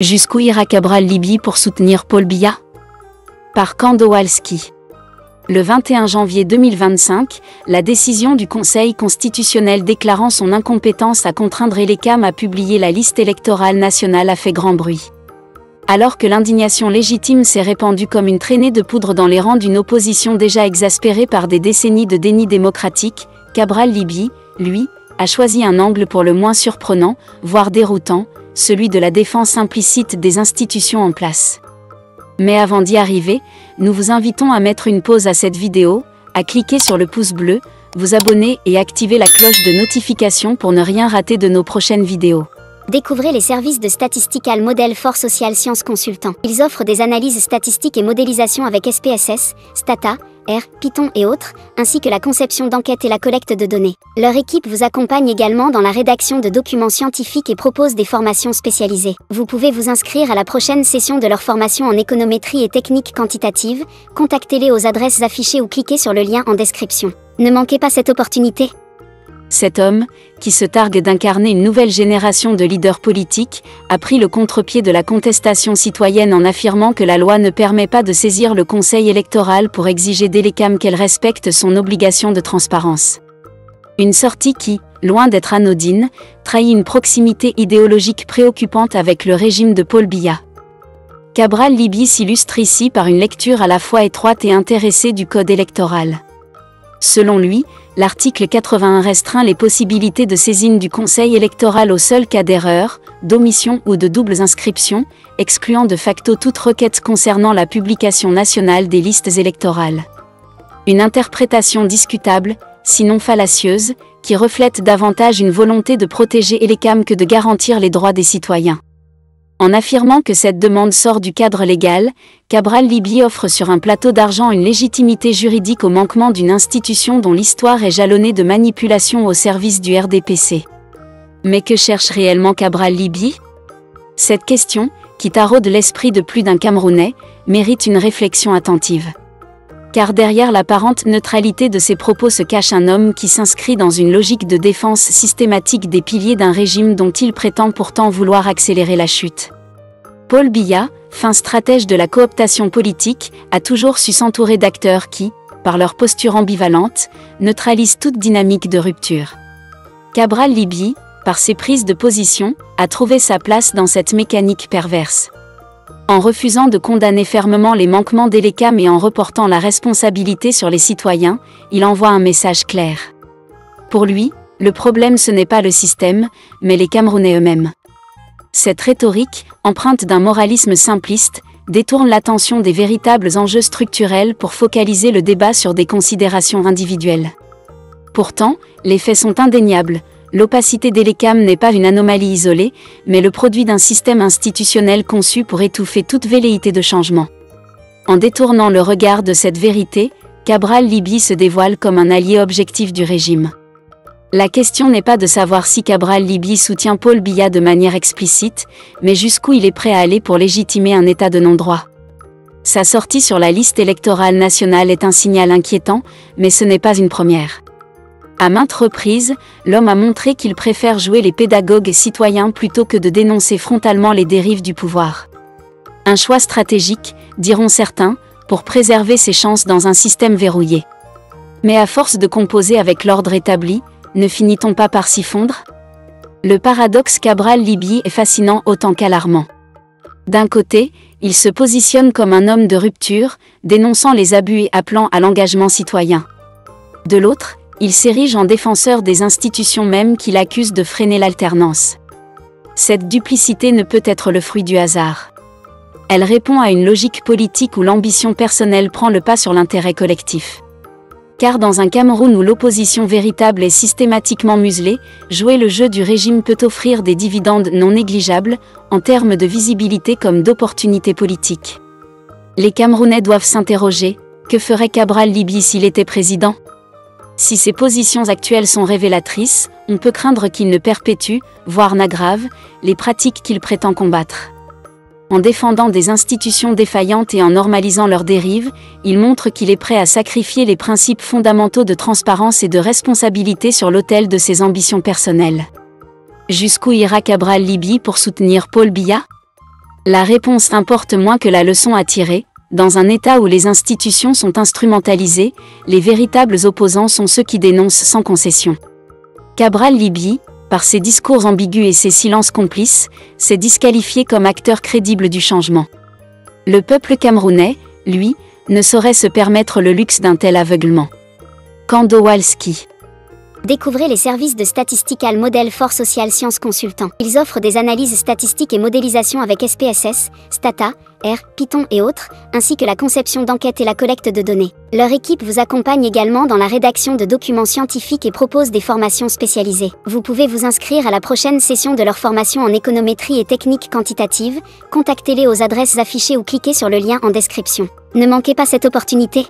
Jusqu'où ira Cabral Libye pour soutenir Paul Biya? Par Kandowalski. Le 21 janvier 2025, la décision du Conseil constitutionnel déclarant son incompétence à contraindre Elecam à publier la liste électorale nationale a fait grand bruit. Alors que l'indignation légitime s'est répandue comme une traînée de poudre dans les rangs d'une opposition déjà exaspérée par des décennies de déni démocratique, Cabral Libye, lui, a choisi un angle pour le moins surprenant, voire déroutant, celui de la défense implicite des institutions en place. Mais avant d'y arriver, nous vous invitons à mettre une pause à cette vidéo, à cliquer sur le pouce bleu, vous abonner et activer la cloche de notification pour ne rien rater de nos prochaines vidéos. Découvrez les services de Statistical Model for Social Science Consultant. Ils offrent des analyses statistiques et modélisation avec SPSS, Stata, R, Python et autres, ainsi que la conception d'enquêtes et la collecte de données. Leur équipe vous accompagne également dans la rédaction de documents scientifiques et propose des formations spécialisées. Vous pouvez vous inscrire à la prochaine session de leur formation en économétrie et techniques quantitatives. Contactez-les aux adresses affichées ou cliquez sur le lien en description. Ne manquez pas cette opportunité. Cet homme, qui se targue d'incarner une nouvelle génération de leaders politiques, a pris le contre-pied de la contestation citoyenne en affirmant que la loi ne permet pas de saisir le Conseil électoral pour exiger d'Elecam qu'elle respecte son obligation de transparence. Une sortie qui, loin d'être anodine, trahit une proximité idéologique préoccupante avec le régime de Paul Biya. Cabral Libye s'illustre ici par une lecture à la fois étroite et intéressée du code électoral. Selon lui, l'article 81 restreint les possibilités de saisine du Conseil électoral au seul cas d'erreur, d'omission ou de doubles inscriptions, excluant de facto toute requête concernant la publication nationale des listes électorales. Une interprétation discutable, sinon fallacieuse, qui reflète davantage une volonté de protéger Elecam que de garantir les droits des citoyens. En affirmant que cette demande sort du cadre légal, Cabral Libye offre sur un plateau d'argent une légitimité juridique au manquement d'une institution dont l'histoire est jalonnée de manipulations au service du RDPC. Mais que cherche réellement Cabral Libye? Cette question, qui taraude l'esprit de plus d'un Camerounais, mérite une réflexion attentive. Car derrière l'apparente neutralité de ses propos se cache un homme qui s'inscrit dans une logique de défense systématique des piliers d'un régime dont il prétend pourtant vouloir accélérer la chute. Paul Biya, fin stratège de la cooptation politique, a toujours su s'entourer d'acteurs qui, par leur posture ambivalente, neutralisent toute dynamique de rupture. Cabral Libye, par ses prises de position, a trouvé sa place dans cette mécanique perverse. En refusant de condamner fermement les manquements d'Elecam et en reportant la responsabilité sur les citoyens, il envoie un message clair. Pour lui, le problème ce n'est pas le système, mais les Camerounais eux-mêmes. Cette rhétorique, empreinte d'un moralisme simpliste, détourne l'attention des véritables enjeux structurels pour focaliser le débat sur des considérations individuelles. Pourtant, les faits sont indéniables. L'opacité d'Elecam n'est pas une anomalie isolée, mais le produit d'un système institutionnel conçu pour étouffer toute velléité de changement. En détournant le regard de cette vérité, Cabral Libye se dévoile comme un allié objectif du régime. La question n'est pas de savoir si Cabral Libye soutient Paul Biya de manière explicite, mais jusqu'où il est prêt à aller pour légitimer un état de non-droit. Sa sortie sur la liste électorale nationale est un signal inquiétant, mais ce n'est pas une première. À maintes reprises, l'homme a montré qu'il préfère jouer les pédagogues citoyens plutôt que de dénoncer frontalement les dérives du pouvoir. Un choix stratégique, diront certains, pour préserver ses chances dans un système verrouillé. Mais à force de composer avec l'ordre établi, ne finit-on pas par s'y fondre? Le paradoxe Cabral Libye est fascinant autant qu'alarmant. D'un côté, il se positionne comme un homme de rupture, dénonçant les abus et appelant à l'engagement citoyen. De l'autre, il s'érige en défenseur des institutions mêmes qu'il accuse de freiner l'alternance. Cette duplicité ne peut être le fruit du hasard. Elle répond à une logique politique où l'ambition personnelle prend le pas sur l'intérêt collectif. Car dans un Cameroun où l'opposition véritable est systématiquement muselée, jouer le jeu du régime peut offrir des dividendes non négligeables, en termes de visibilité comme d'opportunités politiques. Les Camerounais doivent s'interroger, que ferait Cabral Libye s'il était président? Si ses positions actuelles sont révélatrices, on peut craindre qu'il ne perpétue, voire n'aggrave, les pratiques qu'il prétend combattre. En défendant des institutions défaillantes et en normalisant leurs dérives, il montre qu'il est prêt à sacrifier les principes fondamentaux de transparence et de responsabilité sur l'autel de ses ambitions personnelles. Jusqu'où ira Cabral Libye pour soutenir Paul Biya? La réponse importe moins que la leçon à tirer. Dans un État où les institutions sont instrumentalisées, les véritables opposants sont ceux qui dénoncent sans concession. Cabral Libye, par ses discours ambigus et ses silences complices, s'est disqualifié comme acteur crédible du changement. Le peuple camerounais, lui, ne saurait se permettre le luxe d'un tel aveuglement. Kandowalski. Découvrez les services de Statistical Model for Social Science Consultant. Ils offrent des analyses statistiques et modélisation avec SPSS, Stata, R, Python et autres, ainsi que la conception d'enquêtes et la collecte de données. Leur équipe vous accompagne également dans la rédaction de documents scientifiques et propose des formations spécialisées. Vous pouvez vous inscrire à la prochaine session de leur formation en économétrie et techniques quantitatives. Contactez-les aux adresses affichées ou cliquez sur le lien en description. Ne manquez pas cette opportunité.